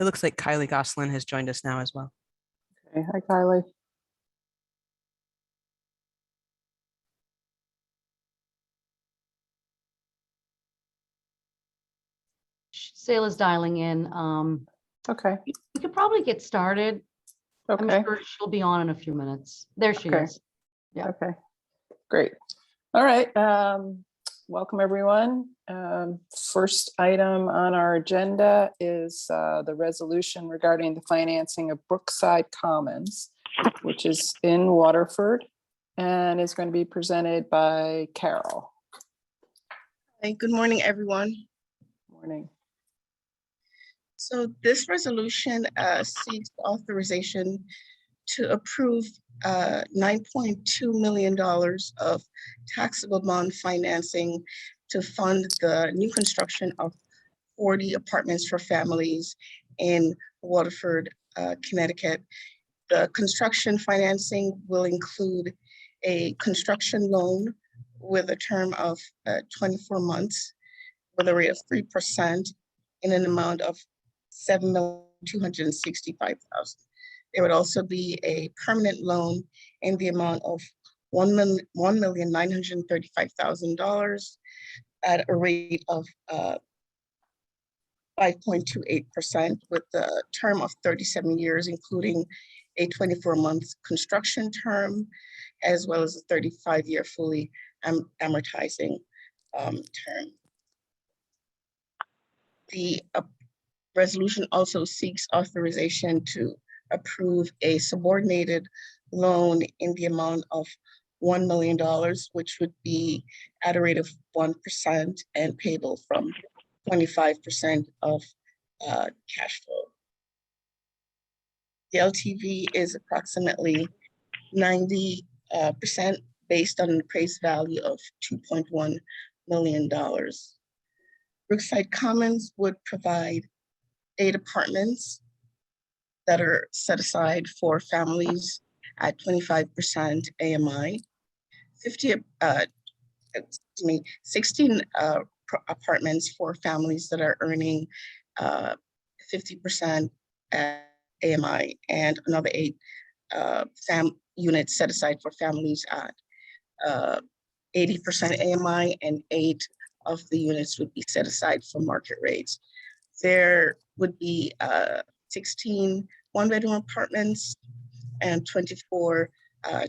It looks like Kylie Goslin has joined us now as well. Okay, hi Kylie. Sayla's dialing in. Okay, We could probably get started. okay, I'm sure she'll be on in a few minutes. There she Okay. is. Yeah. okay, great. All right, welcome everyone. First item on our agenda is the resolution regarding the financing of Brookside Commons, which is in Waterford and is going to be presented by Carol. Hey, good morning, everyone. Morning. So this resolution seeks authorization to approve $9.2 million of taxable bond financing to fund the new construction of 40 apartments for families in Waterford, Connecticut. The construction financing will include a construction loan with a term of 24 months with a rate of 3% in an amount of $7,265,000. There would also be a permanent loan in the amount of $1,935,000 at a rate of 5.28% with the term of 37 years, including a 24-month construction term, as well as a 35-year fully amortizing term. The resolution also seeks authorization to approve a subordinated loan in the amount of $1 million, which would be at a rate of 1% and payable from 25% of cash flow. The LTV is approximately 90% based on an appraised value of $2.1 million. Brookside Commons would provide 8 apartments that are set aside for families at 25% AMI, 16 apartments for families that are earning 50% at AMI, and another 8 units set aside for families at 80% AMI, and 8 of the units would be set aside for market rates. There would be 16 one-bedroom apartments and 24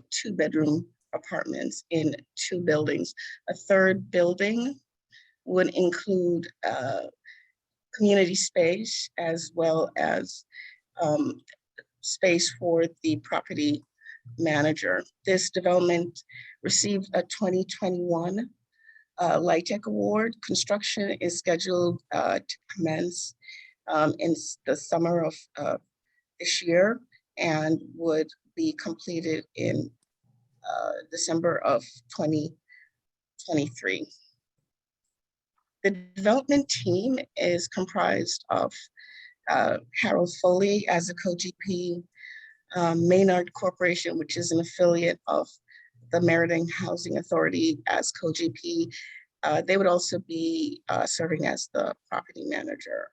two-bedroom apartments in 2 buildings. A third building would include community space as well as space for the property manager. This development received a 2021 LIHTC award. Construction is scheduled to commence in the summer of this year and would be completed in December of 2023. The development team is comprised of Harold Foley as a co-GP, Maynard Corporation, which is an affiliate of the Meriden Housing Authority, as co-GP. They would also be serving as the property manager.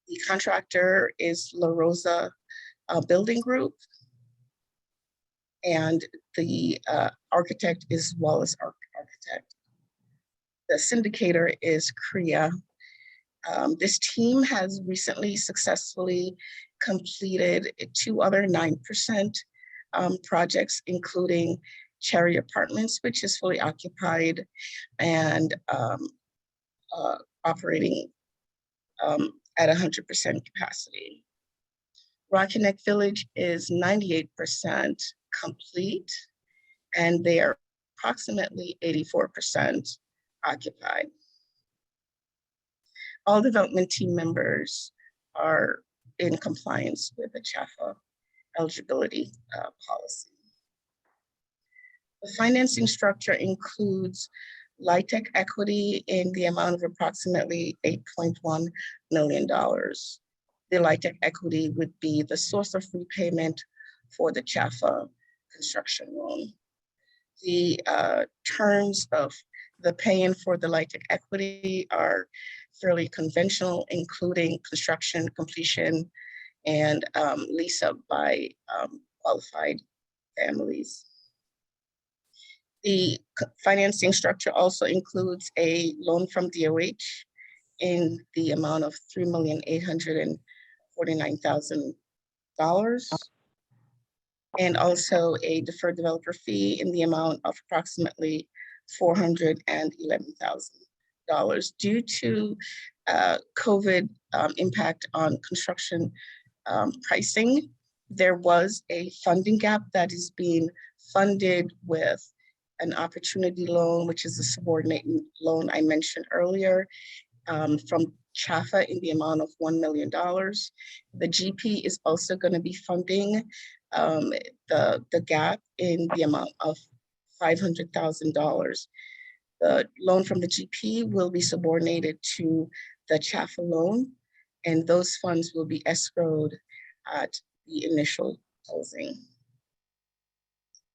The contractor is La Rosa Building Group, and the architect is Wallace Architect. The syndicator is CREA. This team has recently successfully completed 2 other 9% projects, including Cherry Apartments, which is fully occupied and operating at 100% capacity. Rocky Neck Village is 98% complete, and they are approximately 84% occupied. All development team members are in compliance with the CHFA eligibility policy. The financing structure includes LIHTC equity in the amount of approximately $8.1 million. The LIHTC equity would be the source of repayment for the CHFA construction loan. The terms of the pay-in for the LIHTC equity are fairly conventional, including construction, completion, and lease up by qualified families. The financing structure also includes a loan from DOH in the amount of $3,849,000, and also a deferred developer fee in the amount of approximately $411,000 due to COVID impact on construction pricing. There was a funding gap that is being funded with an opportunity loan, which is a subordinate loan I mentioned earlier, from CHFA in the amount of $1 million. The GP is also going to be funding the gap in the amount of $500,000. The loan from the GP will be subordinated to the CHFA loan, and those funds will be escrowed at the initial closing.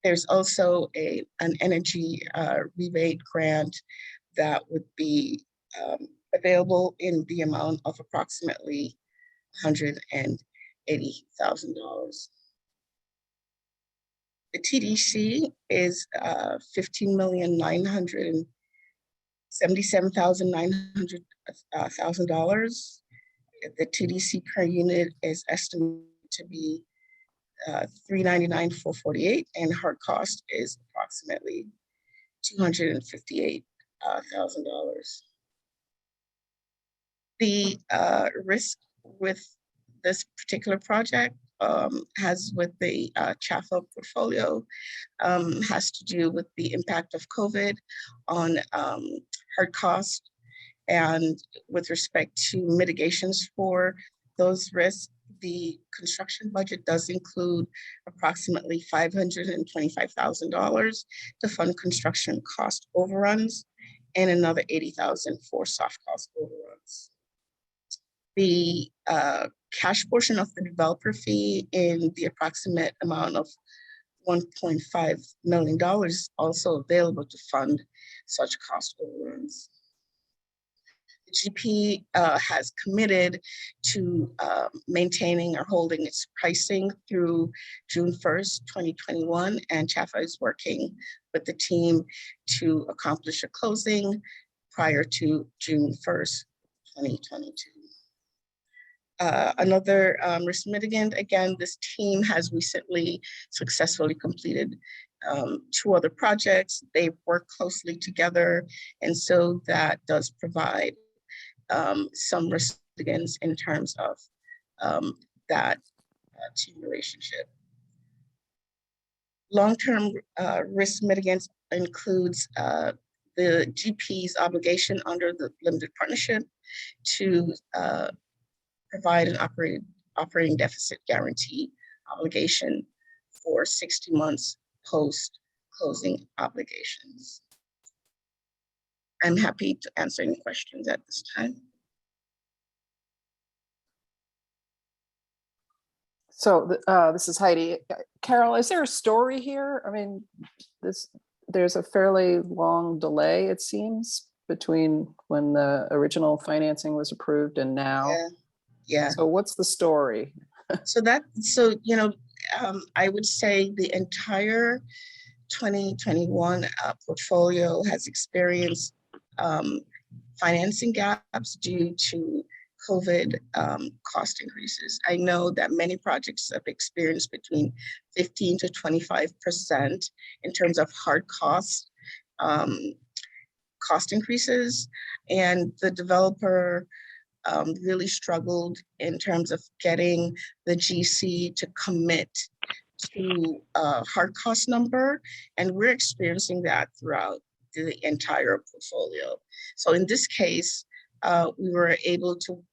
There's also an energy rebate grant that would be available in the amount of approximately $180,000. The TDC is $15,977,900. The TDC per unit is estimated to be $399,448, and hard cost is approximately $258,000. The risk with this particular project has with the CHFA portfolio has to do with the impact of COVID on hard cost, and with respect to mitigations for those risks, the construction budget does include approximately $525,000 to fund construction cost overruns and another $80,000 for soft cost overruns. The cash portion of the developer fee in the approximate amount of $1.5 million is also available to fund such cost overruns. The GP has committed to maintaining or holding its pricing through June 1st, 2021, and CHFA is working with the team to accomplish a closing prior to June 1st, 2022. Another risk mitigant, again, this team has recently successfully completed 2 other projects. They work closely together, and so that does provide some risk mitigants in terms of that team relationship. Long-term risk mitigants includes the GP's obligation under the limited partnership to provide an operating deficit guarantee obligation for 60 months post-closing obligations. I'm happy to answer any questions at this time. So this is Heidi. Carol, is there a story here? I mean, there's a fairly long delay, it seems, between when the original financing was approved and now. Yeah. So what's the story? I would say the entire 2021 portfolio has experienced financing gaps due to COVID cost increases. I know that many projects have experienced between 15 to 25% in terms of hard cost increases, and the developer really struggled in terms of getting the GC to commit to a hard cost number, and we're experiencing that throughout the entire portfolio. So in this case, we were able to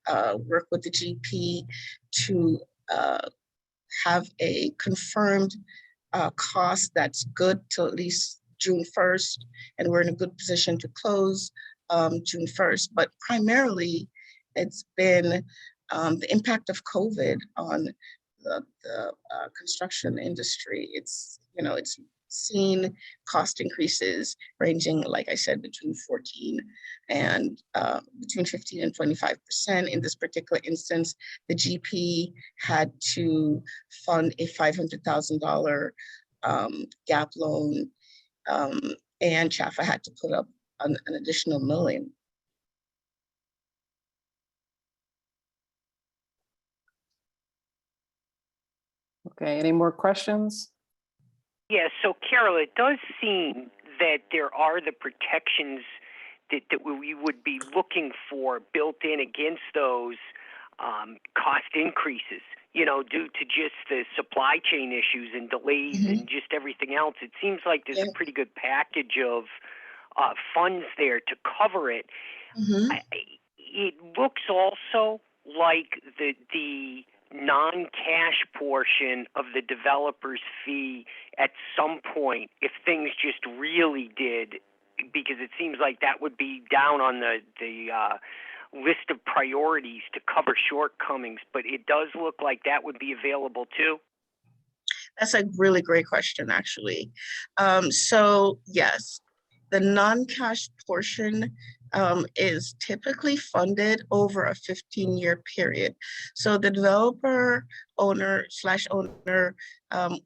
work with the GP to have a confirmed cost that's good till at least June 1st, and we're in a good position to close June 1st. But primarily, it's been the impact of COVID on the construction industry. It's seen cost increases ranging, like I said, between 14 and between 15 and 25%. In this particular instance, the GP had to fund a $500,000 Gaap loan, and CHFA had to put up an additional $1 million. Okay, any more questions? Yeah, so Carol, it does seem that there are the protections that we would be looking for built in against those cost increases, you know, due to just the supply chain issues and delays and just everything else. It seems like there's a pretty good package of funds there to cover it. It looks also like the non-cash portion of the developer's fee at some point, if things just really did, because it seems like that would be down on the list of priorities to cover shortcomings, but it does look like that would be available too. That's a really great question, actually. So yes, the non-cash portion is typically funded over a 15-year period. So the developer owner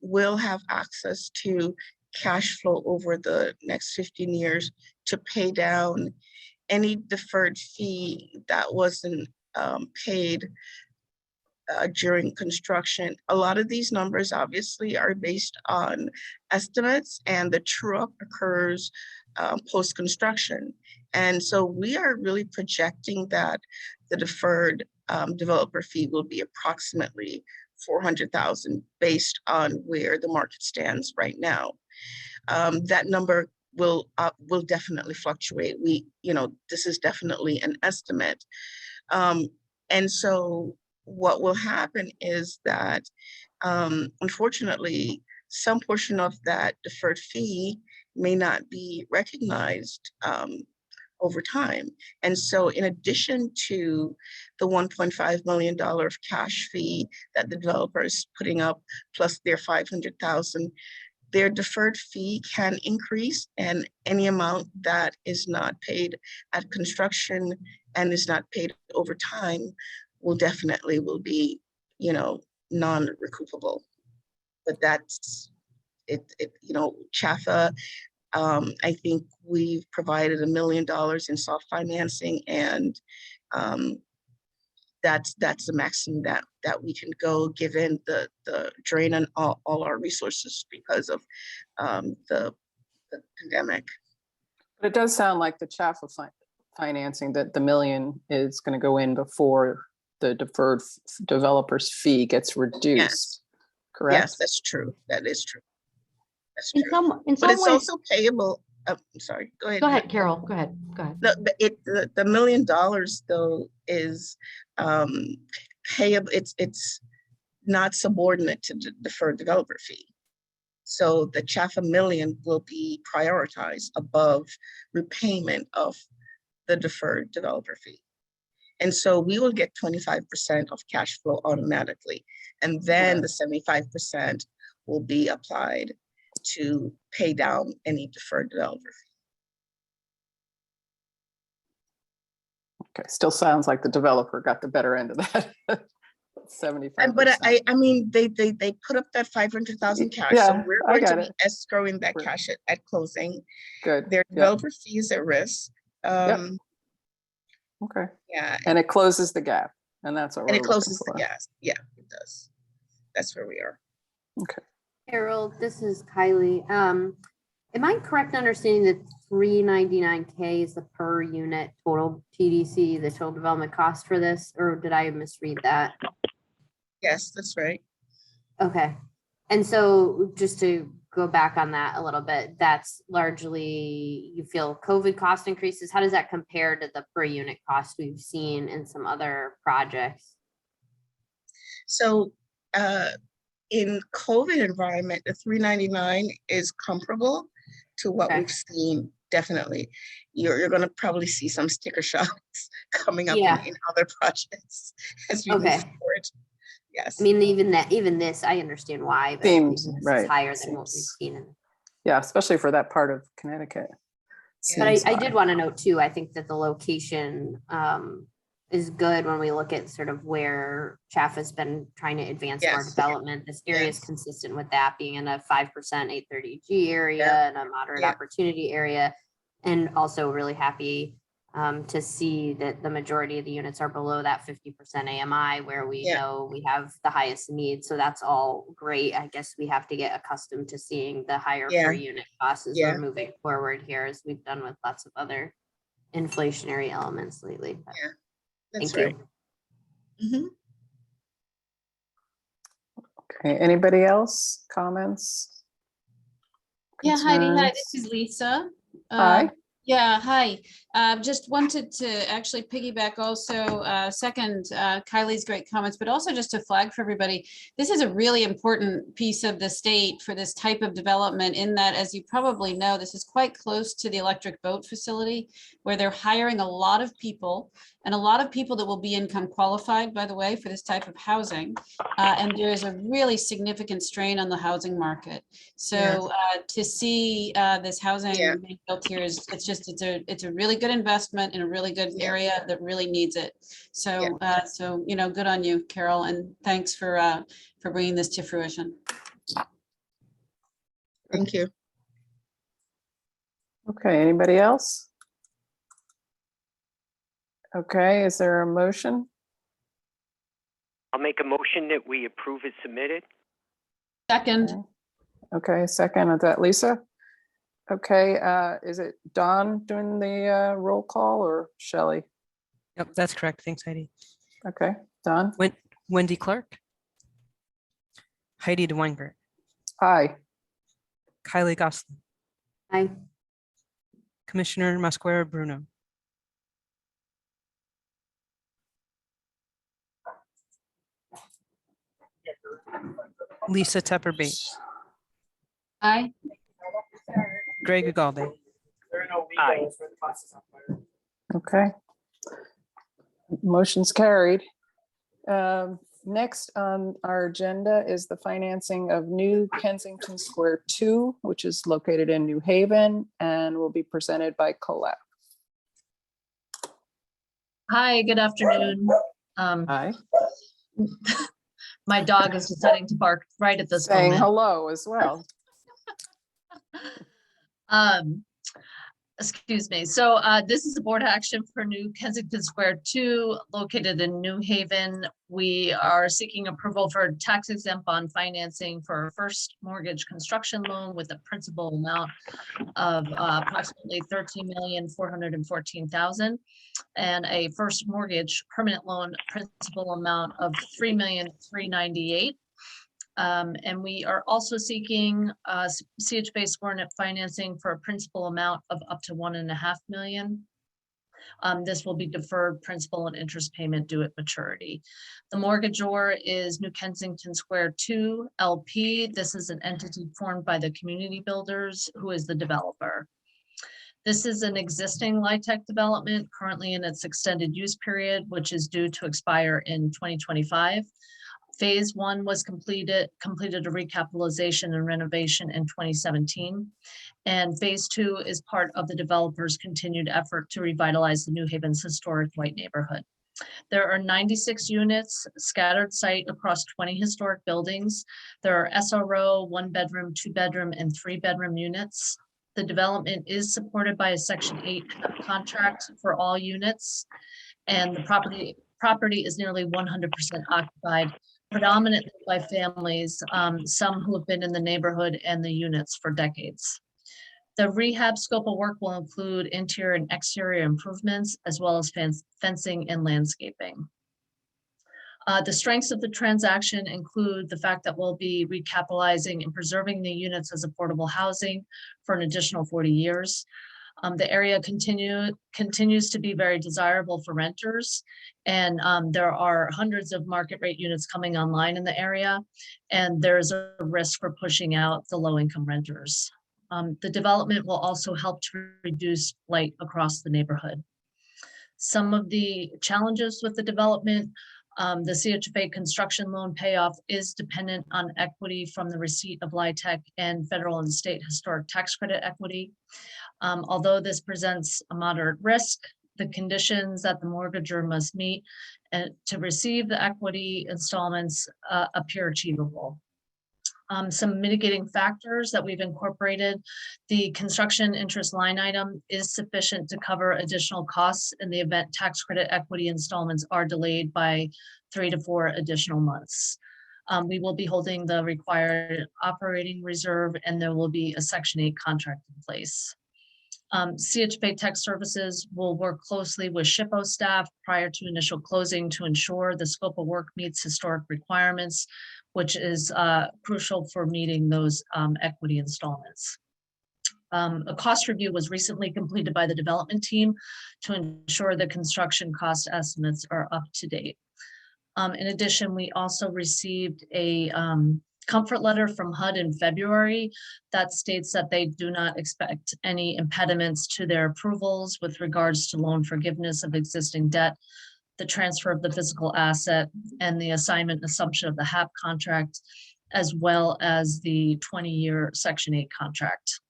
will have access to cash flow over the next 15 years to pay down any deferred fee that wasn't paid during construction. A lot of these numbers obviously are based on estimates, and the true-up occurs post-construction. And so we are really projecting that the deferred developer fee will be approximately $400,000 based on where the market stands right now. That number will definitely fluctuate. This is definitely an estimate. And so what will happen is that, unfortunately, some portion of that deferred fee may not be recognized over time. And so in addition to the $1.5 million of cash fee that the developer is putting up, plus their $500,000, their deferred fee can increase, and any amount that is not paid at construction and is not paid over time will be, non-recoupable. But that's it. CHFA, I think we've provided $1 million in soft financing, and that's the maximum that we can go, given the drain on all our resources because of the pandemic. But it does sound like the CHFA financing, that the $1 million is going to go in before the deferred developer's fee gets reduced. Yes. Correct? Yes, that's true. That is true. That's In true. some But it's ways, also payable. I'm sorry. Go ahead. go ahead, Carol. Go ahead. The $1 million though is payable. It's not subordinate to the deferred developer fee. So the CHFA $1 million will be prioritized above repayment of the deferred developer fee. And so we will get 25% of cash flow automatically. And then the 75% will be applied to pay down any deferred developer fee. Okay, still sounds like the developer got the better end of that. 75%. But I mean, they put up that $500,000 cash. Yeah, So we're I going to got be escrowing that cash at closing. Good. Their developer fee is at risk. Okay. Yeah. And it closes the gap, and that's what And we're it closes looking the for. gap. Yeah, it does. That's where we are. Okay. Carol, this is Kylie. Am I correct in understanding that $399K is the per unit total TDC, the total development cost for this, or did I misread that? Yes, that's right. Okay. And so just to go back on that a little bit, that's largely, you feel COVID cost increases. How does that compare to the per unit cost we've seen in some other projects? So in COVID environment, the $399 is comparable to what we've seen. Definitely. You're going to probably see some sticker shocks coming up in other projects as we move forward. Yes. I mean, even this, I understand why, but Seems this right. is higher than what we've seen. Yeah, especially for that part of Connecticut. But Seems I did high. want to note too, I think that the location is good when we look at sort of where CHFA has been trying to advance more Yes. development. This area is Yes. consistent with that being in a 5% 830G area Yeah. and a moderate Yeah. opportunity area. And also really happy to see that the majority of the units are below that 50% AMI where we Yeah. know we have the highest need. So that's all great. I guess we have to get accustomed to seeing the higher Yeah. per unit costs as Yeah. we're moving forward here, as we've done with lots of other inflationary elements lately. But Yeah, that's thank right. you. Mhm. Okay, anybody else? Comments? Yeah, Heidi, hi, Concerns? this is Lisa. Hi. Yeah, hi. Just wanted to actually piggyback also, second Kylie's great comments, but also just to flag for everybody, this is a really important piece of the state for this type of development in that, as you probably know, this is quite close to the electric boat facility where they're hiring a lot of people and a lot of people that will be income qualified, by the way, for this type of housing. And there is a really significant strain on the housing market. So to see this housing Yeah. being built here is, it's a really good investment in a really good Yeah. area that really needs it. So, so, you know, good on you, Carol, and thanks for bringing this to fruition. Thank you. Okay, anybody else? Okay, is there a motion? I'll make a motion that we approve as submitted. Second, Okay, second, is that Lisa? Okay, is it Don doing the roll call or Shelley? Yep, that's correct. Thanks, Heidi. Okay, Don? Wendy Clark, Heidi DeWeingart, Aye. Kylie Goslin, Hi. Commissioner Mosquera Bruno, Lisa Tepper Bates, aye. Greg Ugalde, Aye. Okay. Motion's carried. Next on our agenda is the financing of new Kensington Square 2, which is located in New Haven and will be presented by Colette. Hi, good afternoon. Hi. My dog is deciding to bark right at this Saying moment. hello as well. Excuse me. So this is a board action for new Kensington Square 2 located in New Haven. We are seeking approval for tax exempt bond financing for our first mortgage construction loan with a principal amount of approximately $13,414,000 and a first mortgage permanent loan principal amount of $3,398,000. And we are also seeking CHFA subordinate financing for a principal amount of up to $1.5 million. This will be deferred principal and interest payment due at maturity. The mortgagor is New Kensington Square 2 LP. This is an entity formed by the community builders who is the developer. This is an existing LIHTC development currently in its extended use period, which is due to expire in 2025. Phase 1 was completed a recapitalization and renovation in 2017. And phase 2 is part of the developer's continued effort to revitalize the New Haven's historic white neighborhood. There are 96 units scattered site across 20 historic buildings. There are SRO, 1-bedroom, 2-bedroom, and 3-bedroom units. The development is supported by a Section 8 contract for all units. And the property is nearly 100% occupied, predominantly by families, some who have been in the neighborhood and the units for decades. The rehab scope of work will include interior and exterior improvements, as well as fencing and landscaping. The strengths of the transaction include the fact that we'll be recapitalizing and preserving the units as affordable housing for an additional 40 years. The area continues to be very desirable for renters, and there are hundreds of market rate units coming online in the area, and there's a risk for pushing out the low-income renters. The development will also help to reduce blight across the neighborhood. Some of the challenges with the development The CHFA construction loan payoff is dependent on equity from the receipt of LIHTC and federal and state historic tax credit equity. Although this presents a moderate risk, the conditions that the mortgager must meet and to receive the equity installments appear achievable. Some mitigating factors that we've incorporated: the construction interest line item is sufficient to cover additional costs in the event tax credit equity installments are delayed by 3 to 4 additional months. We will be holding the required operating reserve, and there will be a Section 8 contract in place. CHFA Tech Services will work closely with SHPO staff prior to initial closing to ensure the scope of work meets historic requirements, which is crucial for meeting those equity installments. A cost review was recently completed by the development team to ensure the construction cost estimates are up to date. In addition, we also received a comfort letter from HUD in February that states that they do not expect any impediments to their approvals with regards to loan forgiveness of existing debt, the transfer of the physical asset, and the assignment assumption of the HAP contract, as well as the 20-year Section 8 contract.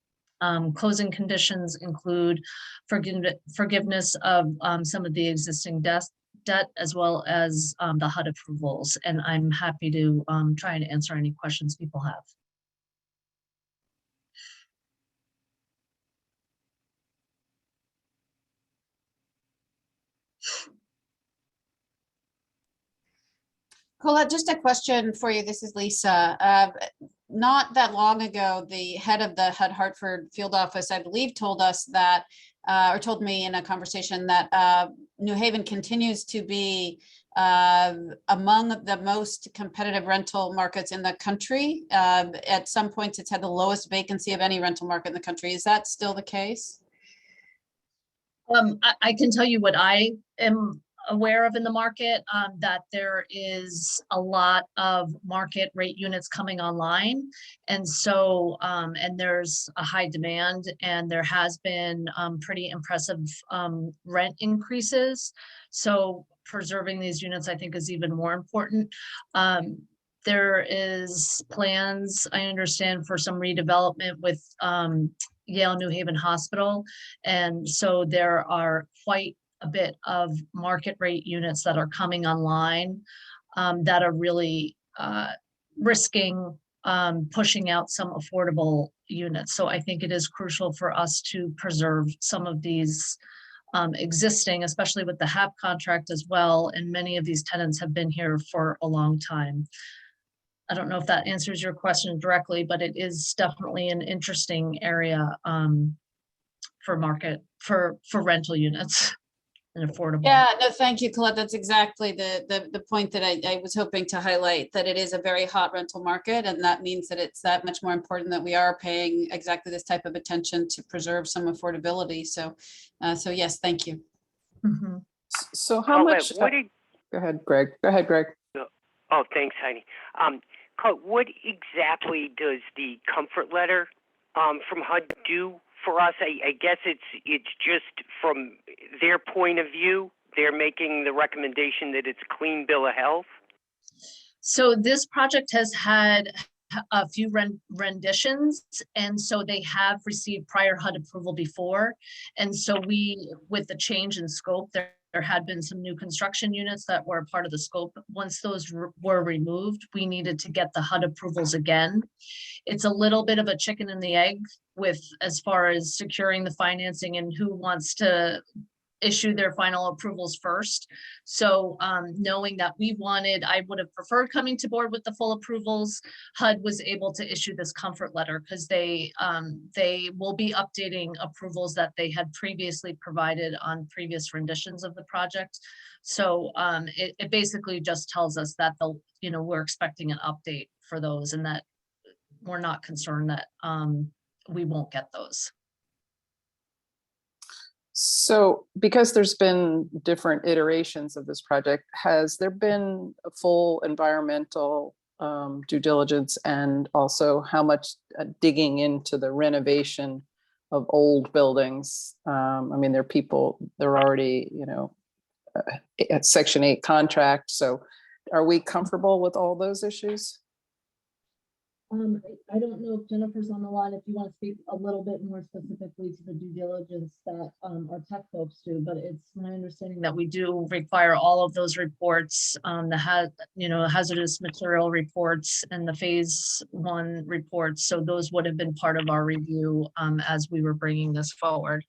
Closing conditions include forgiveness of some of the existing debt, as well as the HUD approvals. And I'm happy to try and answer any questions people have. Colette, just a question for you. This is Lisa. Not that long ago, the head of the HUD Hartford field office, I believe, told us that, or told me in a conversation that New Haven continues to be among the most competitive rental markets in the country. At some points, it's had the lowest vacancy of any rental market in the country. Is that still the case? I can tell you what I am aware of in the market, that there is a lot of market rate units coming online. And so, and there's a high demand, and there has been pretty impressive rent increases. So preserving these units, I think, is even more important. There is plans, I understand, for some redevelopment with Yale New Haven Hospital. And so there are quite a bit of market rate units that are coming online that are really risking pushing out some affordable units. So I think it is crucial for us to preserve some of these existing, especially with the HAP contract as well. And many of these tenants have been here for a long time. I don't know if that answers your question directly, but it is definitely an interesting area for rental units. And affordable. Yeah, no, thank you, Colette. That's exactly the point that I was hoping to highlight, that it is a very hot rental market, and that means that it's that much more important that we are paying exactly this type of attention to preserve some affordability. So, so yes, thank you. Mm-hmm. So how much? Go ahead, Greg. Go ahead, Greg. Oh, thanks, Heidi. Colette, what exactly does the comfort letter from HUD do for us? I guess it's just from their point of view, they're making the recommendation that it's a clean bill of health. So this project has had a few renditions, and so they have received prior HUD approval before. And so with the change in scope, there had been some new construction units that were part of the scope. Once those were removed, we needed to get the HUD approvals again. It's a little bit of a chicken and the egg with as far as securing the financing and who wants to issue their final approvals first. So knowing that I would have preferred coming to board with the full approvals, HUD was able to issue this comfort letter because they will be updating approvals that they had previously provided on previous renditions of the project. So it basically just tells us that we're expecting an update for those, and that we're not concerned that we won't get those. So because there's been different iterations of this project, has there been a full environmental due diligence, and also how much digging into the renovation of old buildings? I mean, they're already, Section 8 contract. So are we comfortable with all those issues? I don't know if Jennifer's on the line, if you want to speak a little bit more specifically to the due diligence that our tech folks do, but it's my understanding that we do require all of those reports, hazardous material reports and the phase 1 reports. So those would have been part of our review as we were bringing this forward.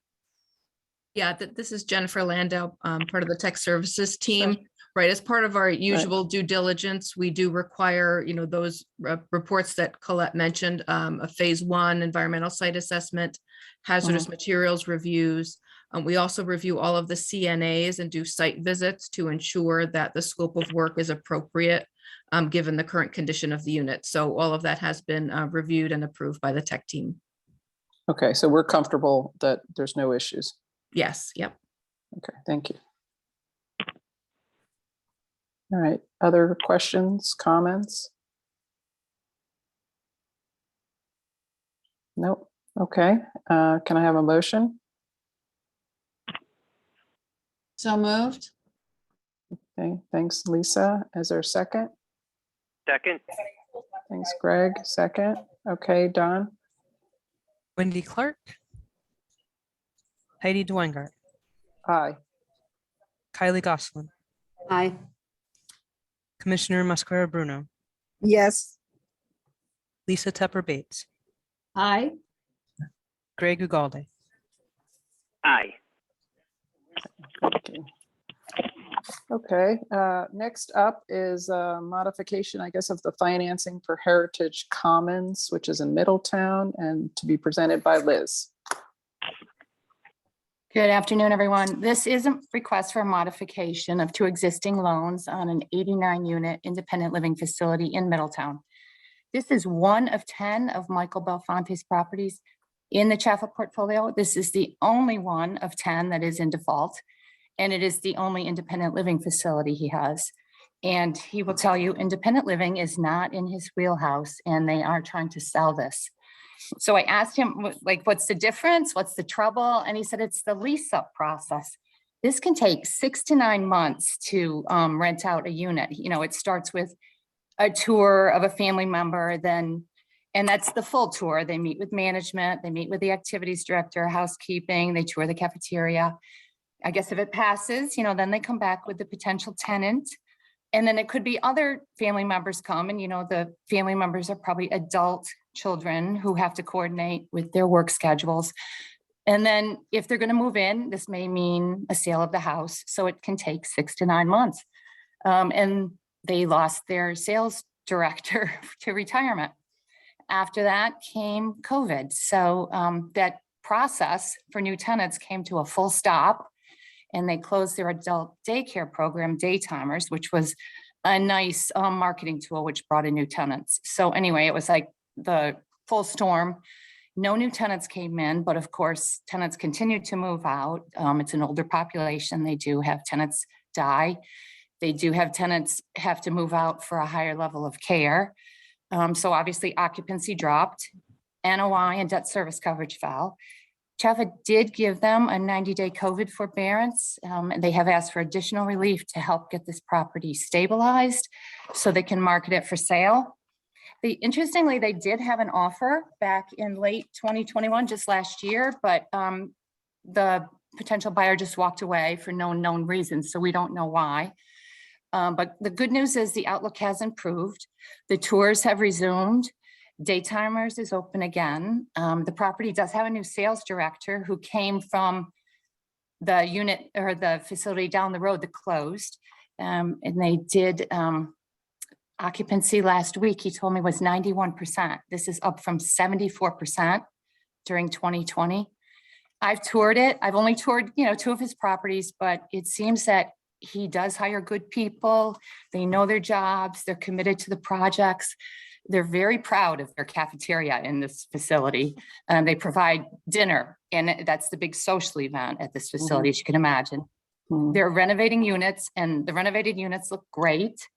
Yeah, this is Jennifer Landau, part of the tech services team. Right, as part of our usual due diligence, we do require, those reports that Colette mentioned, a phase 1 environmental site assessment, hazardous materials reviews. We also review all of the CNAs and do site visits to ensure that the scope of work is appropriate, given the current condition of the unit. So all of that has been reviewed and approved by the tech team. Okay, so we're comfortable that there's no issues. Yes, yep. Okay, thank you. All right, other questions, comments? Nope. Okay, can I have a motion? So moved. Okay, thanks, Lisa. Is there a second? Second. Thanks, Greg. Second. Okay, Don? Wendy Clark, Heidi Dweingart, Aye. Kylie Goslin, Aye. Commissioner Mosquera Bruno, Yes. Lisa Tepper Bates, Aye. Greg Ugalde. Aye. Okay, next up is a modification, I guess, of the financing for Heritage Commons, which is in Middletown, and to be presented by Liz. Good afternoon, everyone. This is a request for a modification of 2 existing loans on an 89-unit independent living facility in Middletown. This is one of 10 of Michael Belfonte's properties in the CHFA portfolio. This is the only one of 10 that is in default, and it is the only independent living facility he has. And he will tell you independent living is not in his wheelhouse, and they are trying to sell this. So I asked him, like, what's the difference? What's the trouble? And he said, it's the lease up process. This can take 6 to 9 months to rent out a unit. It starts with a tour of a family member, and that's the full tour. They meet with management, they meet with the activities director, housekeeping, they tour the cafeteria. I guess if it passes, then they come back with the potential tenant. And then it could be other family members come, and the family members are probably adult children who have to coordinate with their work schedules. And then if they're going to move in, this may mean a sale of the house. So it can take 6 to 9 months. And they lost their sales director to retirement. After that came COVID. So that process for new tenants came to a full stop, and they closed their adult daycare program, Daytimers, which was a nice marketing tool, which brought in new tenants. So anyway, it was like the full storm. No new tenants came in, but of course, tenants continued to move out. It's an older population. They do have tenants die. They do have tenants have to move out for a higher level of care. So obviously occupancy dropped, NOI and debt service coverage fell. CHFA did give them a 90-day COVID forbearance. And they have asked for additional relief to help get this property stabilized so they can market it for sale. Interestingly, they did have an offer back in late 2021, just last year, but the potential buyer just walked away for no known reasons, so we don't know why. But the good news is the outlook has improved. The tours have resumed. Daytimers is open again. The property does have a new sales director who came from the unit or the facility down the road that closed. And they did occupancy last week, he told me, was 91%. This is up from 74% during 2020. I've toured it. I've only toured, 2 of his properties, but it seems that he does hire good people. They know their jobs. They're committed to the projects. They're very proud of their cafeteria in this facility. They provide dinner, and that's the big social event at this facility, as you can imagine. They're renovating units, and the renovated units look great.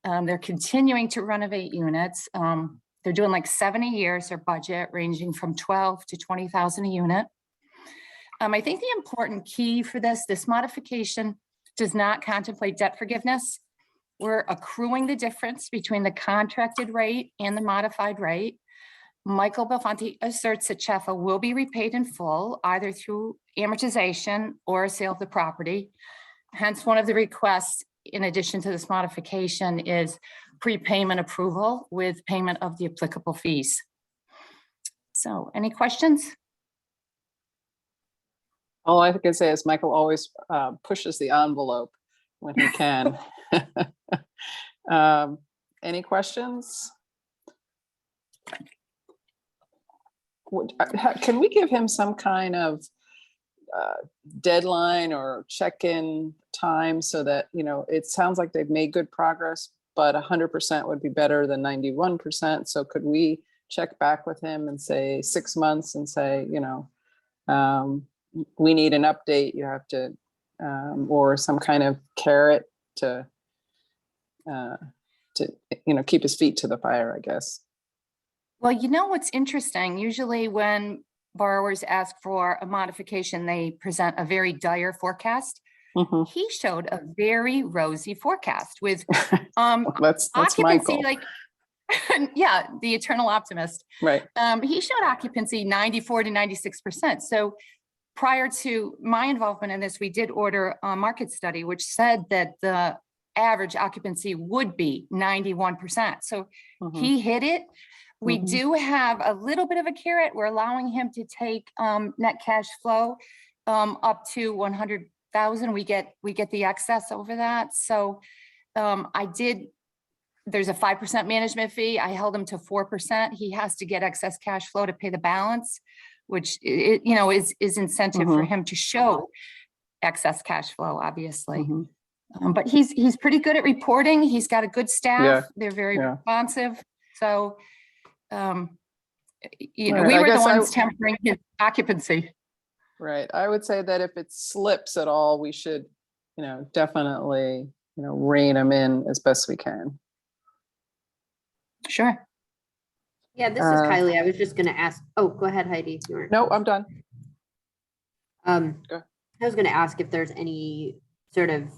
They're continuing to renovate units. They're doing like 70 years, their budget ranging from 12 to 20,000 a unit. I think the important key for this modification does not contemplate debt forgiveness. We're accruing the difference between the contracted rate and the modified rate. Michael Belfanti asserts that CHFA will be repaid in full, either through amortization or a sale of the property. Hence, one of the requests, in addition to this modification, is prepayment approval with payment of the applicable fees. So, any questions? All I can say is Michael always pushes the envelope when he can. Any questions? Can we give him some kind of deadline or check-in time so that, you know, it sounds like they've made good progress, but 100% would be better than 91%. So could we check back with him and say 6 months and say, you know, we need an update, you have to, or some kind of carrot to, you know, keep his feet to the fire, I guess. Well, you know what's interesting? Usually when borrowers ask for a modification, they present a very dire forecast. Mhm. He showed a very rosy forecast with That's occupancy, Michael. like, yeah, the eternal optimist. Right. He showed occupancy 94 to 96%. So prior to my involvement in this, we did order a market study, which said that the average occupancy would be 91%. So he hit it. We do have a little bit of a carrot. We're allowing him to take net cash flow up to 100,000. We get the excess over that. So there's a 5% management fee. I held him to 4%. He has to get excess cash flow to pay the balance, which you know is incentive for him to show excess cash flow, obviously. But he's pretty good at reporting. He's got a good staff. Yeah. They're very responsive. So you know, Right, we I were the guess ones tempering his occupancy. Right. I would say that if it slips at all, we should, you know, definitely, you know, rein them in as best we can. Sure. Yeah, this is Kylie. I was just going to ask. Oh, go ahead, Heidi. If you were. No, I'm done. Go. I was going to ask if there's any sort of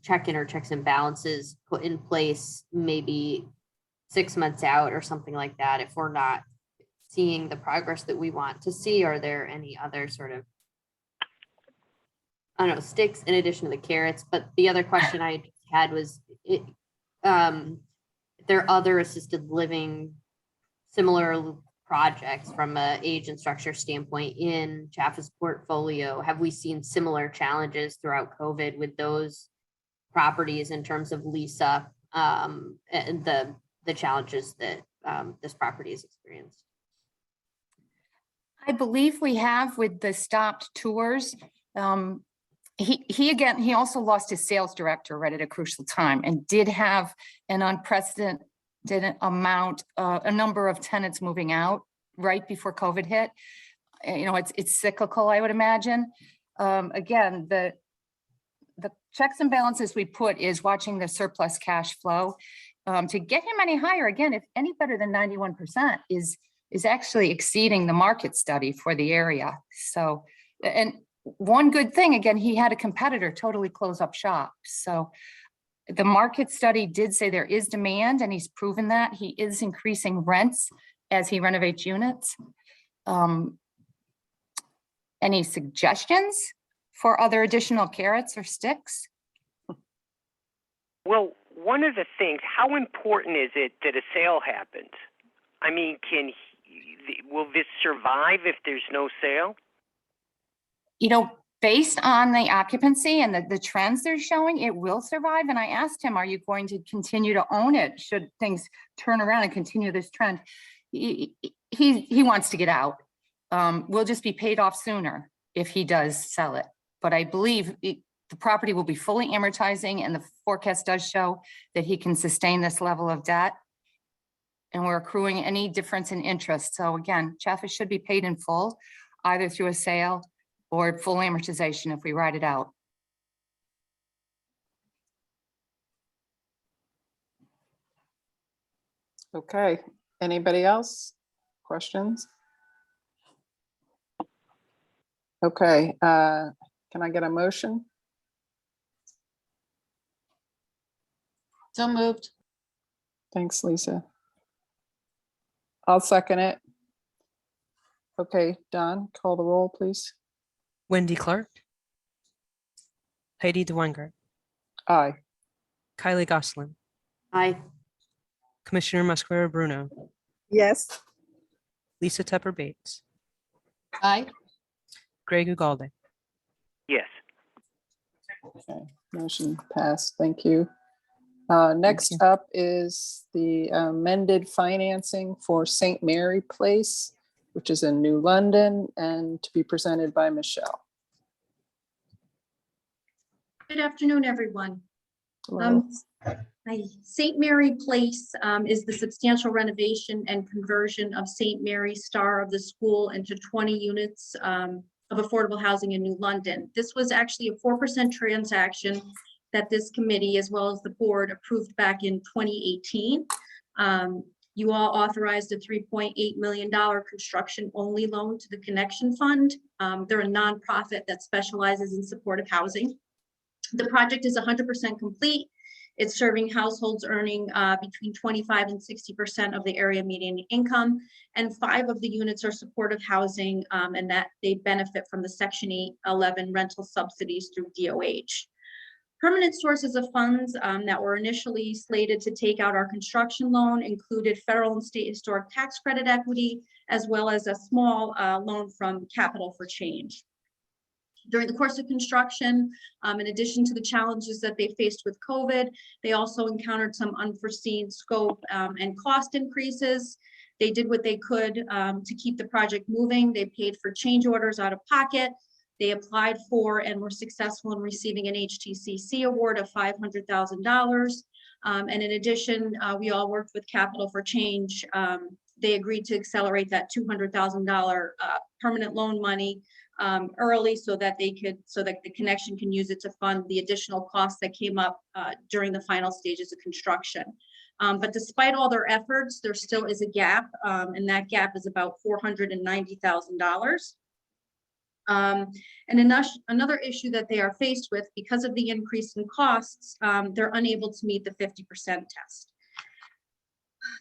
check-in or checks and balances put in place, maybe 6 months out or something like that, if we're not seeing the progress that we want to see. Are there any other sort of, I don't know, sticks in addition to the carrots? But the other question I had was, if there are other assisted living similar projects from an age and structure standpoint in CHFA's portfolio, have we seen similar challenges throughout COVID with those properties in terms of lease up and the challenges that this property has experienced? I believe we have with the stopped tours. He also lost his sales director right at a crucial time and did have an unprecedented amount, a number of tenants moving out right before COVID hit. You know, it's cyclical, I would imagine. Again, the checks and balances we put is watching the surplus cash flow. To get him any higher, again, if any better than 91% is actually exceeding the market study for the area. So, and one good thing, again, he had a competitor totally close up shop. So the market study did say there is demand, and he's proven that. He is increasing rents as he renovates units. Any suggestions for other additional carrots or sticks? Well, one of the things, how important is it that a sale happens? I mean, will this survive if there's no sale? You know, based on the occupancy and the trends they're showing, it will survive. And I asked him, are you going to continue to own it should things turn around and continue this trend? He wants to get out. We'll just be paid off sooner if he does sell it. But I believe the property will be fully amortizing, and the forecast does show that he can sustain this level of debt. And we're accruing any difference in interest. So again, CHFA should be paid in full, either through a sale or full amortization if we write it out. Okay. Anybody else? Questions? Okay. Can I get a motion? So moved. Thanks, Lisa. I'll second it. Okay, Don, call the roll, please. Wendy Clark, Heidi DeWeingart, Aye. Kylie Gosselin, Aye. Commissioner Musquera Bruno, Yes. Lisa Tepper Bates, Aye. Greg Ugalde. Yes. Okay, motion passed. Thank you. Next you. up is the amended financing for St. Mary Place, which is in New London, and to be presented by Michelle. Good afternoon, everyone. Hello. St. Mary Place is the substantial renovation and conversion of St. Mary Star of the School into 20 units of affordable housing in New London. This was actually a 4% transaction that this committee, as well as the board, approved back in 2018. You all authorized a $3.8 million construction-only loan to the Connection Fund. They're a nonprofit that specializes in supportive housing. The project is 100% complete. It's serving households earning between 25 and 60% of the area median income, and 5 of the units are supportive housing, and that they benefit from the Section 811 rental subsidies through DOH. Permanent sources of funds that were initially slated to take out our construction loan included federal and state historic tax credit equity, as well as a small loan from Capital for Change. During the course of construction, in addition to the challenges that they faced with COVID, they also encountered some unforeseen scope and cost increases. They did what they could to keep the project moving. They paid for change orders out of pocket. They applied for and were successful in receiving an HTCC award of $500,000. And in addition, we all worked with Capital for Change. They agreed to accelerate that $200,000 permanent loan money early so that the connection can use it to fund the additional costs that came up during the final stages of construction. But despite all their efforts, there still is a gap, and that gap is about $490,000. And another issue that they are faced with, because of the increase in costs, they're unable to meet the 50% test.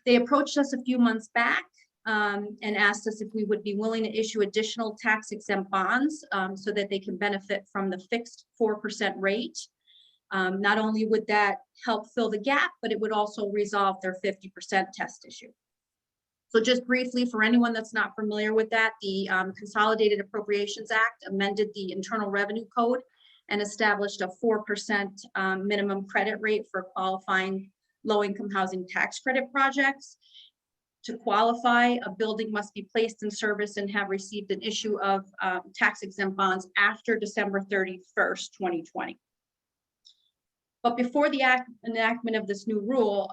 They approached us a few months back and asked us if we would be willing to issue additional tax exempt bonds so that they can benefit from the fixed 4% rate. Not only would that help fill the gap, but it would also resolve their 50% test issue. So just briefly, for anyone that's not familiar with that, the Consolidated Appropriations Act amended the Internal Revenue Code and established a 4% minimum credit rate for qualifying low-income housing tax credit projects. To qualify, a building must be placed in service and have received an issue of tax exempt bonds after December 31st, 2020. But before the enactment of this new rule,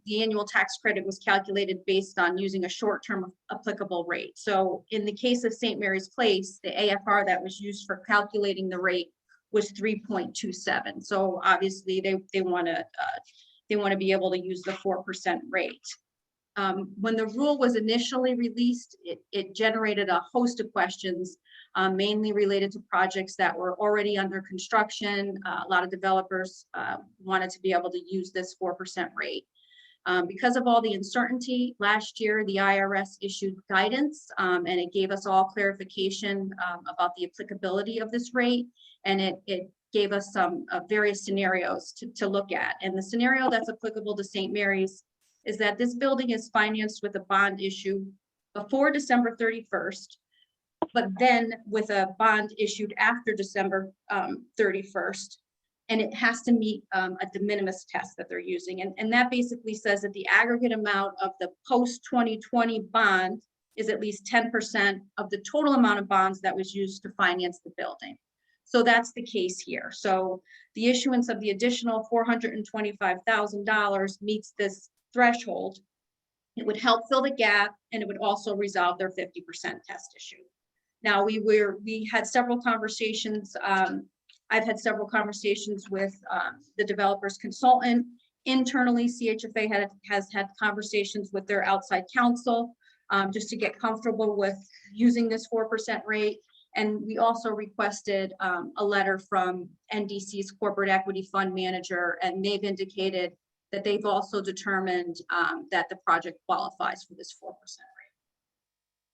the annual tax credit was calculated based on using a short-term applicable rate. So in the case of St. Mary's Place, the AFR that was used for calculating the rate was 3.27. So obviously they want to be able to use the 4% rate. When the rule was initially released, it generated a host of questions, mainly related to projects that were already under construction. A lot of developers wanted to be able to use this 4% rate. Because of all the uncertainty, last year the IRS issued guidance and it gave us all clarification about the applicability of this rate, and it gave us some various scenarios to look at. And the scenario that's applicable to St. Mary's is that this building is financed with a bond issue before December 31st, but then with a bond issued after December 31st, and it has to meet a de minimis test that they're using. And that basically says that the aggregate amount of the post-2020 bond is at least 10% of the total amount of bonds that was used to finance the building. So that's the case here. So the issuance of the additional $425,000 meets this threshold. It would help fill the gap, and it would also resolve their 50% test issue. Now we had several conversations. I've had several conversations with the developer's consultant. Internally, CHFA has had conversations with their outside counsel just to get comfortable with using this 4% rate. And we also requested a letter from NDC's corporate equity fund manager, and they've indicated that they've also determined that the project qualifies for this 4% rate.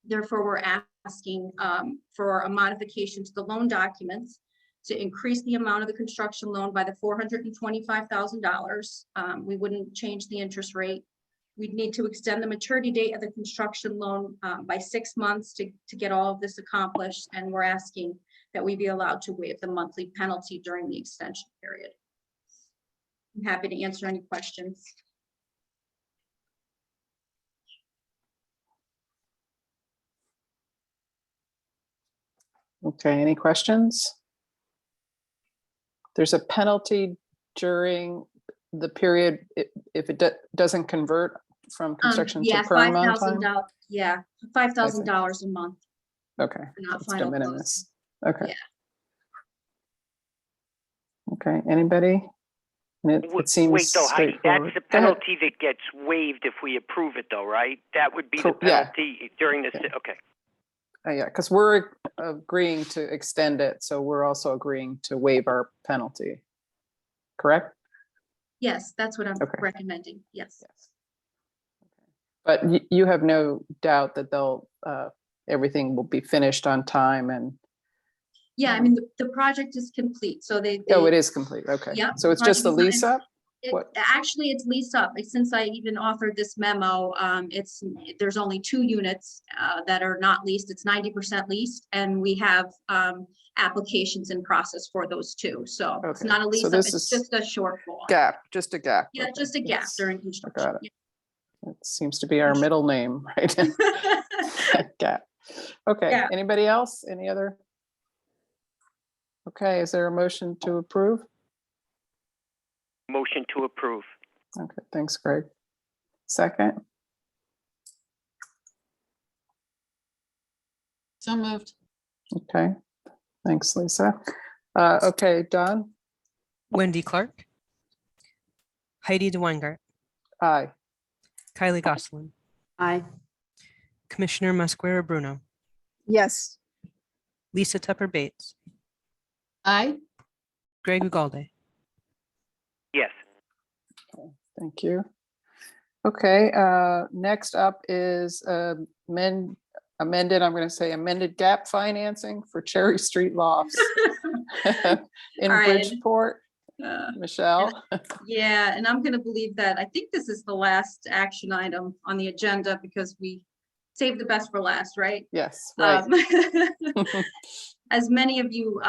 Therefore, we're asking for a modification to the loan documents to increase the amount of the construction loan by the $425,000. We wouldn't change the interest rate. We'd need to extend the maturity date of the construction loan by 6 months to get all of this accomplished. And we're asking that we be allowed to waive the monthly penalty during the extension period. I'm happy to answer any questions. Okay, any questions? There's a penalty during the period if it doesn't convert from construction to Yeah, perm on time? $5,000. Yeah, $5,000 a month. Okay, for not it's de final close. minimis. Okay. Yeah. Okay, anybody? And it seems Wait, though, Heidi, straightforward. that's the Go ahead. penalty that gets waived if we approve it, though, right? That would be the Yeah. penalty during this, Yeah. okay. Yeah, because we're agreeing to extend it, so we're also agreeing to waive our penalty. Correct? Yes, that's what I'm Okay. recommending. Yes. Yes. But you have no doubt that they'll, everything will be finished on time and, Yeah, I mean, the project is complete, so they. oh, it is complete, okay. Yep, So it's just the project lease up? What? Actually, it's lease up. Since I even authored this memo, there's only 2 units that are not leased. It's 90% leased, and we have applications in process for those 2. So it's Okay, not a so lease up, this it's is just a shortfall. Gap, just a gap. Yeah, okay. just a gap That's- during I construction. got it. It seems to be our middle name, right? Gap. Okay, Yeah. anybody else? Any other? Okay, is there a motion to approve? Motion to approve. Okay, thanks, Greg. Second, So moved. okay, thanks, Lisa. Okay, Don, Wendy Clark, Heidi DeWeingart, aye. Kylie Gosselin, Aye. Commissioner Mosquera Bruno, Yes. Lisa Tepper Bates, Aye. Greg Ugalde. Yes. Thank you. Okay, next up is amended, I'm going to say amended gap financing for Cherry Street Lofts in All right. Bridgeport. Michelle? Yeah, and I'm gonna believe that. I think this is the last action item on the agenda because we saved the best for last, right? Yes, right. As many of you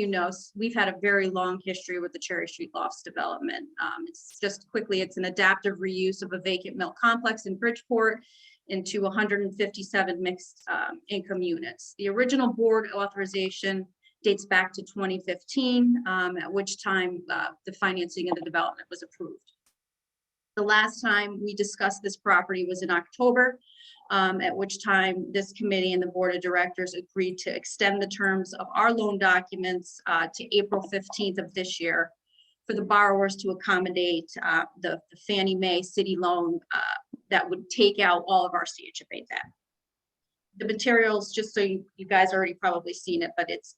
know, we've had a very long history with the Cherry Street Lofts development. It's just quickly, it's an adaptive reuse of a vacant mill complex in Bridgeport into 157 mixed income units. The original board authorization dates back to 2015, at which time the financing of the development was approved. The last time we discussed this property was in October, at which time this committee and the board of directors agreed to extend the terms of our loan documents to April 15th of this year for the borrowers to accommodate the Fannie Mae city loan that would take out all of our CHFA debt. The materials, just so you guys already probably seen it, but it's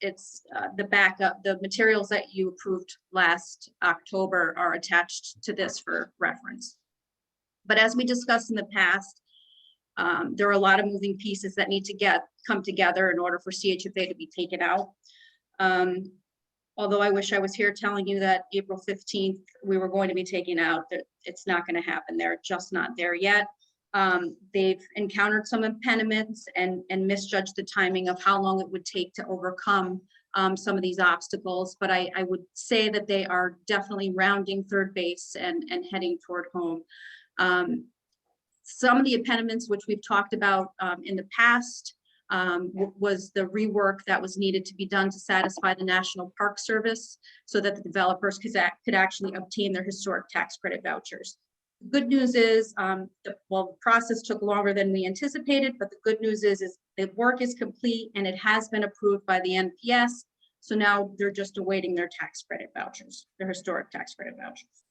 the backup, the materials that you approved last October are attached to this for reference. But as we discussed in the past, there are a lot of moving pieces that need to come together in order for CHFA to be taken out. Although I wish I was here telling you that April 15th, we were going to be taking out, that it's not going to happen. They're just not there yet. They've encountered some impediments and misjudged the timing of how long it would take to overcome some of these obstacles. But I would say that they are definitely rounding third base and heading toward home. Some of the impediments which we've talked about in the past was the rework that was needed to be done to satisfy the National Park Service so that the developers could actually obtain their historic tax credit vouchers. The good news is, the process took longer than we anticipated, but the good news is the work is complete and it has been approved by the NPS. So now they're just awaiting their tax credit vouchers, their historic tax credit vouchers.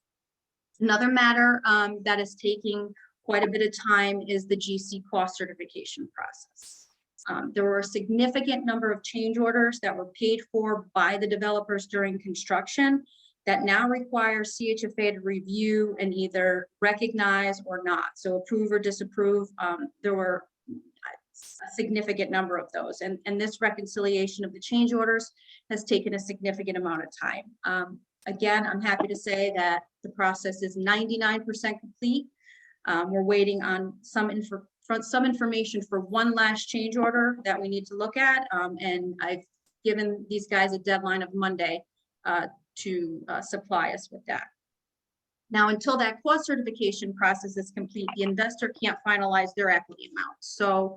Another matter that is taking quite a bit of time is the GC cost certification process. There were a significant number of change orders that were paid for by the developers during construction that now require CHFA to review and either recognize or not. So approve or disapprove. There were a significant number of those. And this reconciliation of the change orders has taken a significant amount of time. Again, I'm happy to say that the process is 99% complete. We're waiting on some information for one last change order that we need to look at. And I've given these guys a deadline of Monday to supply us with that. Now, until that cost certification process is complete, the investor can't finalize their equity amount. So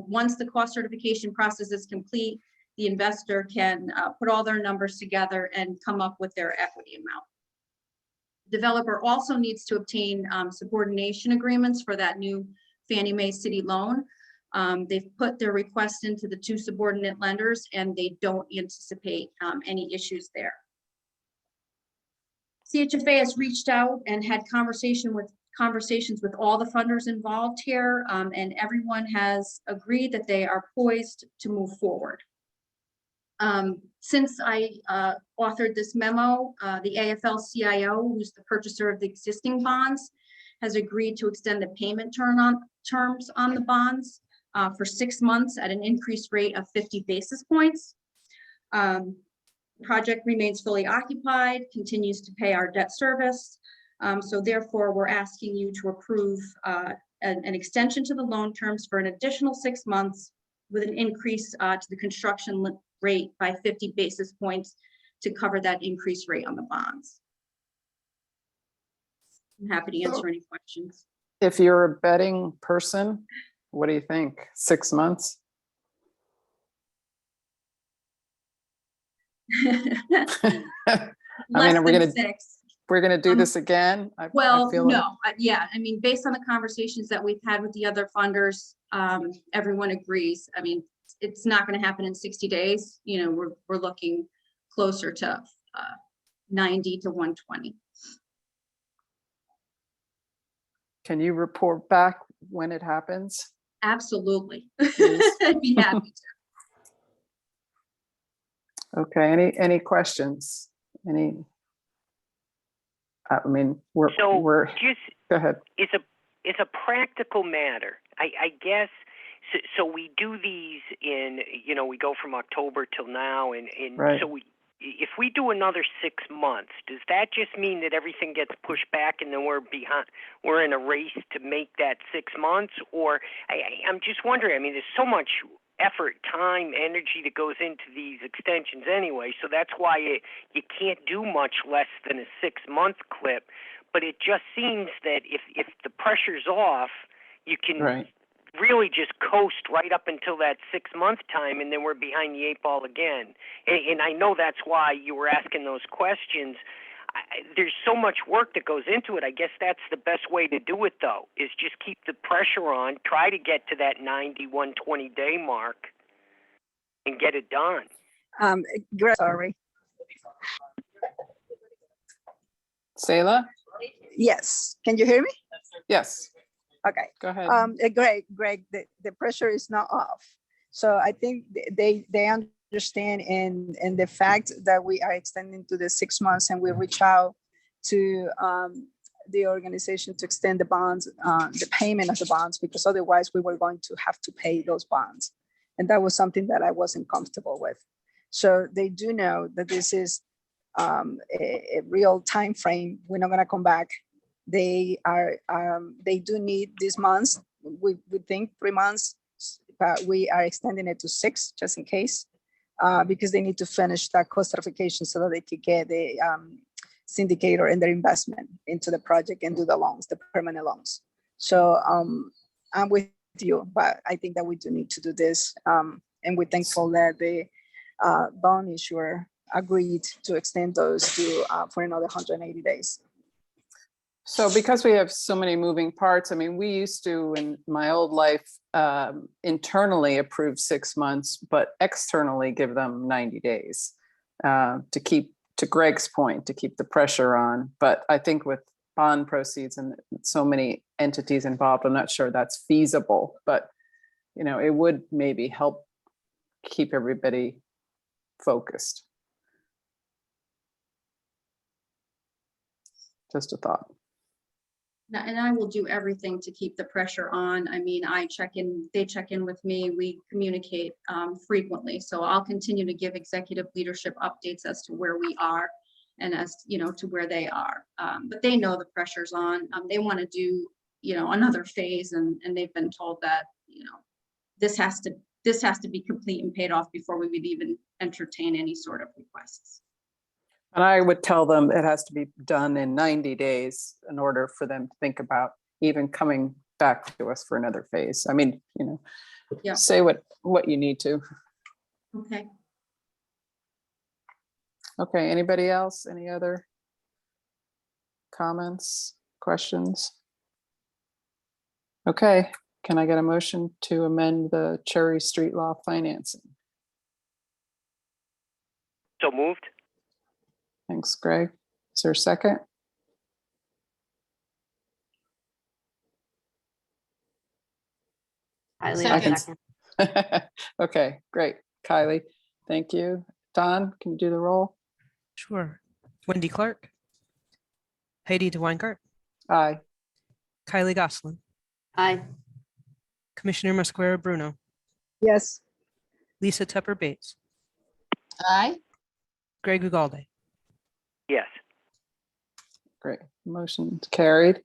once the cost certification process is complete, the investor can put all their numbers together and come up with their equity amount. Developer also needs to obtain subordination agreements for that new Fannie Mae City loan. They've put their request into the 2 subordinate lenders, and they don't anticipate any issues there. CHFA has reached out and had conversations with all the funders involved here, and everyone has agreed that they are poised to move forward. Since I authored this memo, the AFL-CIO, who's the purchaser of the existing bonds, has agreed to extend the payment terms on the bonds for 6 months at an increased rate of 50 basis points. Project remains fully occupied, continues to pay our debt service. So therefore, we're asking you to approve an extension to the loan terms for an additional 6 months with an increase to the construction rate by 50 basis points to cover that increased rate on the bonds. I'm happy to answer any questions. If you're a betting person, what do you think? 6 months? Less are we than gonna 6. we're gonna do this again? I Well, feel like- no, yeah, I mean, based on the conversations that we've had with the other funders, everyone agrees. I mean, it's not going to happen in 60 days. You know, we're looking closer to 90 to 120. Can you report back when it happens? Absolutely. Please. I'd be happy to. Okay, any questions? I mean, we're Just go ahead. it's a practical matter. I guess so we do these in, you know, we go from October till now, and Right. so if we do another 6 months, does that just mean that everything gets pushed back and then we're in a race to make that 6 months? Or I'm just wondering, I mean, there's so much effort, time, energy that goes into these extensions anyway, so that's why you can't do much less than a 6-month clip. But it just seems that if the pressure's off, you can Right. really just coast right up until that 6-month time, and then we're behind the 8 ball again. And I know that's why you were asking those questions. There's so much work that goes into it. I guess that's the best way to do it, though, is just keep the pressure on, try to get to that 90, 120-day mark, and get it done. Sorry. Sayla? Yes. Can you hear me? Yes. Okay. Go ahead. Greg, the pressure is not off. So I think they understand and the fact that we are extending to the 6 months, and we reach out to the organization to extend the bonds, the payment of the bonds, because otherwise we were going to have to pay those bonds. And that was something that I wasn't comfortable with. So they do know that this is a real time frame. We're not going to come back. They do need these months. We think 3 months, but we are extending it to 6 just in case, because they need to finish that cost certification so that they could get the syndicator and their investment into the project and do the loans, the permanent loans. So I'm with you, but I think that we do need to do this. And we're thankful that the bond issuer agreed to extend those to for another 180 days. So because we have so many moving parts, I mean, we used to, in my old life, internally approve 6 months, but externally give them 90 days to keep, to Greg's point, to keep the pressure on. But I think with bond proceeds and so many entities involved, I'm not sure that's feasible, but you know, it would maybe help keep everybody focused. Just a thought. And I will do everything to keep the pressure on. I mean, I check in, they check in with me, we communicate frequently. So I'll continue to give executive leadership updates as to where we are and as, you know, to where they are. But they know the pressure's on. They want to do, you know, another phase, and they've been told that, you know, this has to be complete and paid off before we would even entertain any sort of requests. And I would tell them it has to be done in 90 days in order for them to think about even coming back to us for another phase. I mean, you know, Yeah. say what you need to. Okay. Okay, anybody else? Any other comments, questions? Okay, can I get a motion to amend the Cherry Street Law financing? So moved. Thanks, Greg. Is there a second? Kylie, I can- second. Okay, great. Kylie, thank you. Don, can you do the roll? Sure. Wendy Clark. Heidi DeWeingart. Aye. Kylie Gosselin. Aye. Commissioner Mosquera Bruno. Yes. Lisa Tepper Bates. Aye. Greg Ugalde. Yes. Great, motion carried.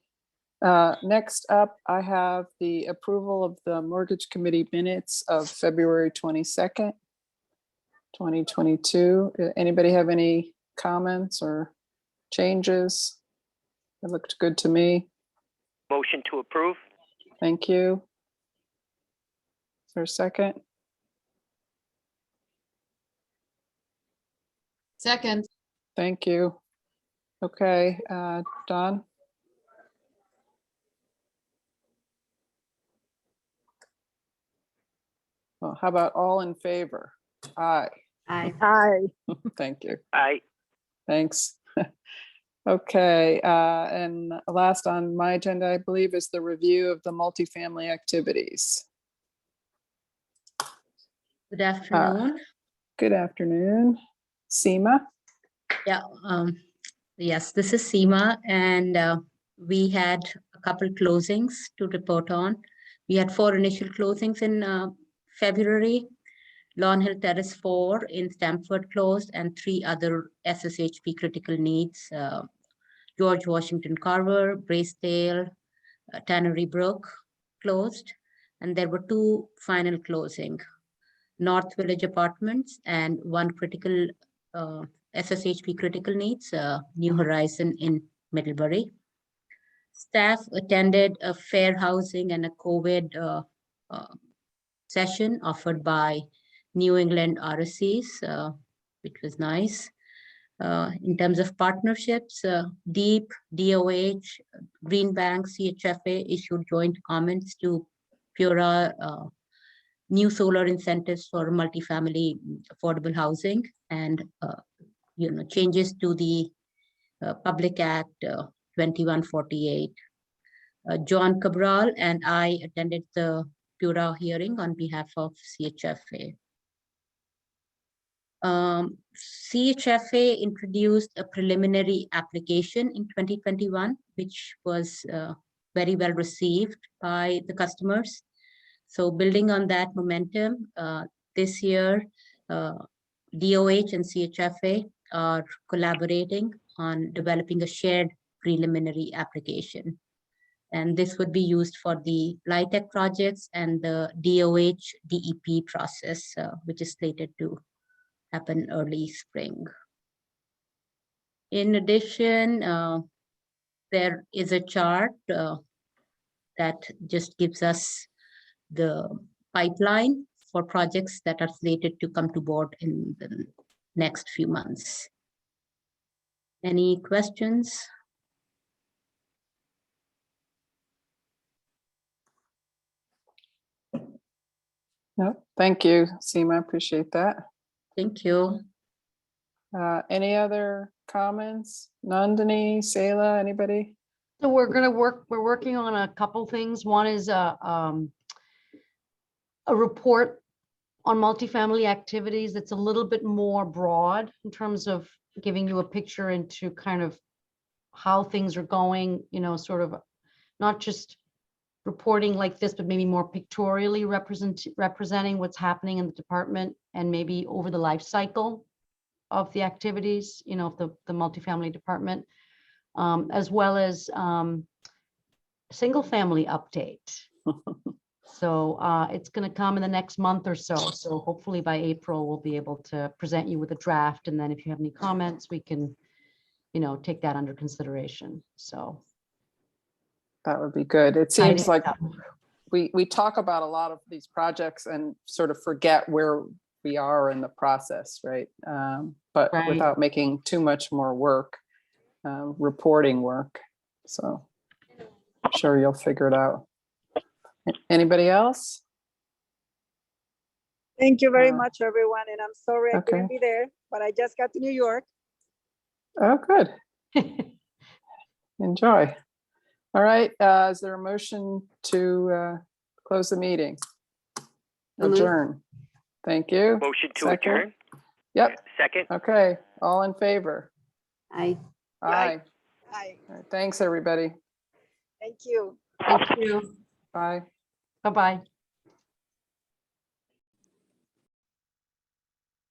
Next up, I have the approval of the mortgage committee minutes of February 22nd, 2022. Anybody have any comments or changes? It looked good to me. Motion to approve. Thank you. Is there a second? Second. Thank you. Okay, Don? Well, how about all in favor? Aye. Aye. Aye. Thank you. Aye. Thanks. Okay, and last on my agenda, I believe, is the review of the multifamily activities. Good afternoon. Good afternoon. Seema? Yeah, yes, this is Seema, and we had a couple closings to report on. We had 4 initial closings in February. Lawn Hill Terrace 4 in Stamford closed, and 3 other SSHP critical needs. George Washington Carver, Bracedale, Tannery Brook closed, and there were 2 final closing. North Village Apartments and 1 critical SSHP critical needs, New Horizon in Middlebury. Staff attended a fair housing and a COVID session offered by New England RSCs, which was nice. In terms of partnerships, DEEP, DOH, Green Bank, CHFA issued joint comments to PURA new solar incentives for multifamily affordable housing and changes to the Public Act 2148. John Cabral and I attended the PURA hearing on behalf of CHFA. CHFA introduced a preliminary application in 2021, which was very well received by the customers. So building on that momentum, this year, DOH and CHFA are collaborating on developing a shared preliminary application. And this would be used for the LIHTC projects and the DOH DEP process, which is slated to happen early spring. In addition, there is a chart that just gives us the pipeline for projects that are slated to come to board in the next few months. Any questions? No, thank you, Seema. I appreciate that. Thank you. Any other comments? Nandini, Selah, anybody? So we're working on a couple things. One is a report on multifamily activities that's a little bit more broad in terms of giving you a picture into kind of how things are going, you know, sort of not just reporting like this, but maybe more pictorially representing what's happening in the department and maybe over the life cycle of the activities, you know, of the multifamily department, as well as single family update. So it's going to come in the next month or so. So hopefully by April, we'll be able to present you with a draft. And then if you have any comments, we can, you know, take that under consideration. So That would be good. It exciting seems like stuff. we talk about a lot of these projects and sort of forget where we are in the process, right? But Right. without making too much more work, reporting work. So I'm sure you'll figure it out. Anybody else? Thank you very Uh, much, everyone. And I'm sorry I okay. couldn't be there, but I just got to New York. Oh, good. Enjoy. All right. Is there a motion to close the meeting? So moved. Adjourn. Thank you. Motion to Second? adjourn? Yep. Second? Okay. All in favor? I Aye. Hi, All right, thanks, everybody. thank you. Thank you. Bye. Bye-bye.